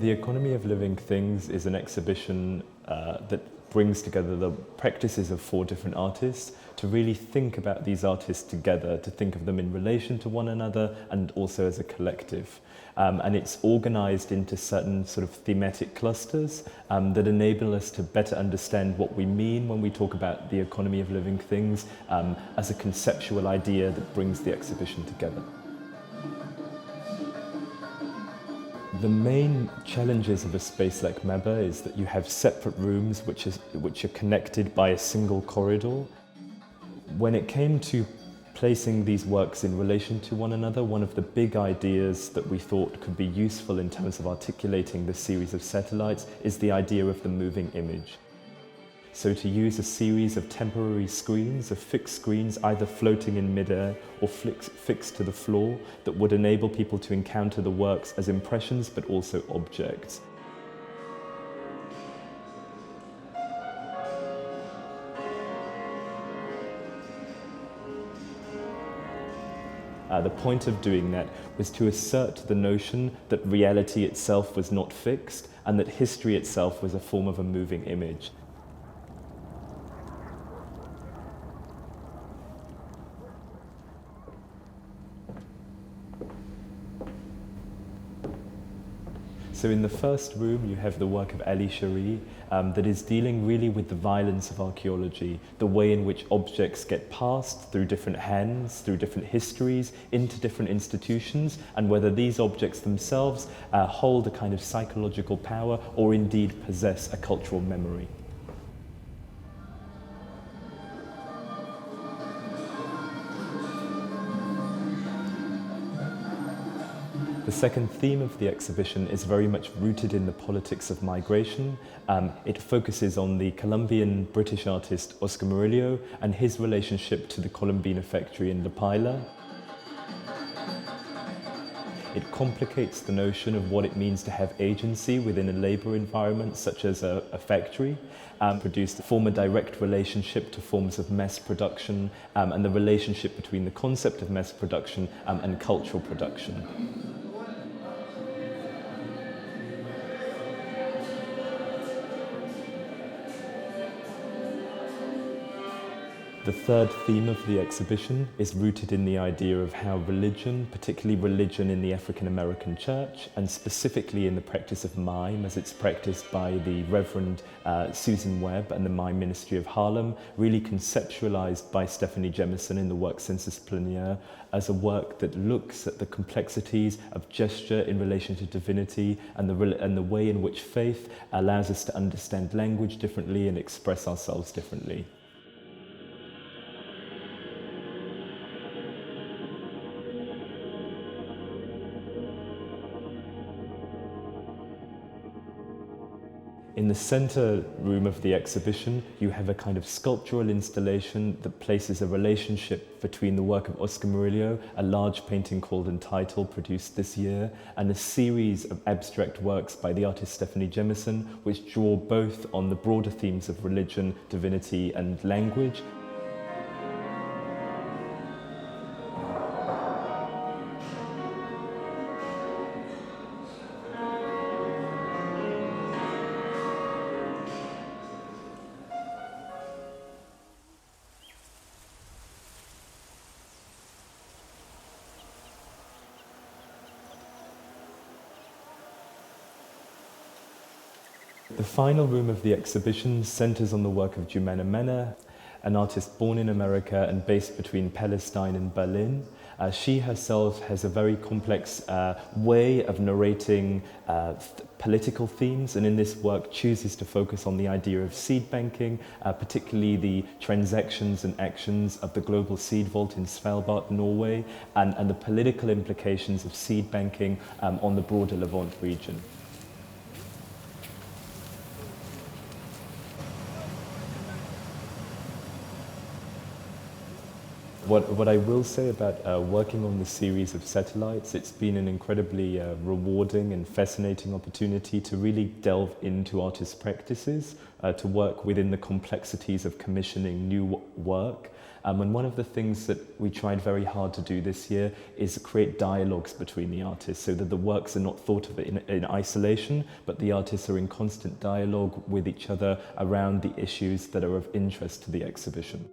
The Economy of Living Things is an exhibition that brings together the practices of 4 different artists to really think about these artists together, to think of them in relation to one another and also as a collective. And it's organized into certain sort of thematic clusters that enable us to better understand what we mean when we talk about the economy of living things as a conceptual idea that brings the exhibition together. The main challenges of a space like MABA is that you have separate rooms which are connected by a single corridor. When it came to placing these works in relation to one another, one of the big ideas that we thought could be useful in terms of articulating this series of satellites is the idea of the moving image. So to use a series of temporary screens, of fixed screens, either floating in midair or fixed to the floor, that would enable people to encounter the works as impressions but also objects. The point of doing that was to assert the notion that reality itself was not fixed and that history itself was a form of a moving image. So in the first room you have the work of Ali Cherri that is dealing really with the violence of archaeology, the way in which objects get passed through different hands, through different histories, into different institutions, and whether these objects themselves hold a kind of psychological power or indeed possess a cultural memory. The second theme of the exhibition is very much rooted in the politics of migration. It focuses on the Colombian-British artist Oscar Murillo and his relationship to the Colombina factory in La Paila. It complicates the notion of what it means to have agency within a labour environment such as a factory, form a direct relationship to forms of mass production and the relationship between the concept of mass production and cultural production. The third theme of the exhibition is rooted in the idea of how religion, particularly religion in the African American church, and specifically in the practice of mime as it's practiced by the Reverend Susan Webb and the Mime Ministry of Harlem, really conceptualized by Steffani Jemison in the work Sensus Pleniere as a work that looks at the complexities of gesture in relation to divinity and the way in which faith allows us to understand language differently and express ourselves differently. In the center room of the exhibition, you have a kind of sculptural installation that places a relationship between the work of Oscar Murillo, a large painting called Entitled, produced this year, and a series of abstract works by the artist Steffani Jemison, which draw both on the broader themes of religion, divinity, and language. The final room of the exhibition centers on the work of Jumana Manna, an artist born in America and based between Palestine and Berlin. She herself has a very complex way of narrating political themes, and in this work chooses to focus on the idea of seed banking, particularly the transactions and actions of the global seed vault in Svalbard, Norway, and the political implications of seed banking on the broader Levant region. What I will say about working on this series of satellites, it's been an incredibly rewarding and fascinating opportunity to really delve into artist practices, to work within the complexities of commissioning new work, And one of the things that we tried very hard to do this year is create dialogues between the artists so that the works are not thought of in isolation, but the artists are in constant dialogue with each other around the issues that are of interest to the exhibition.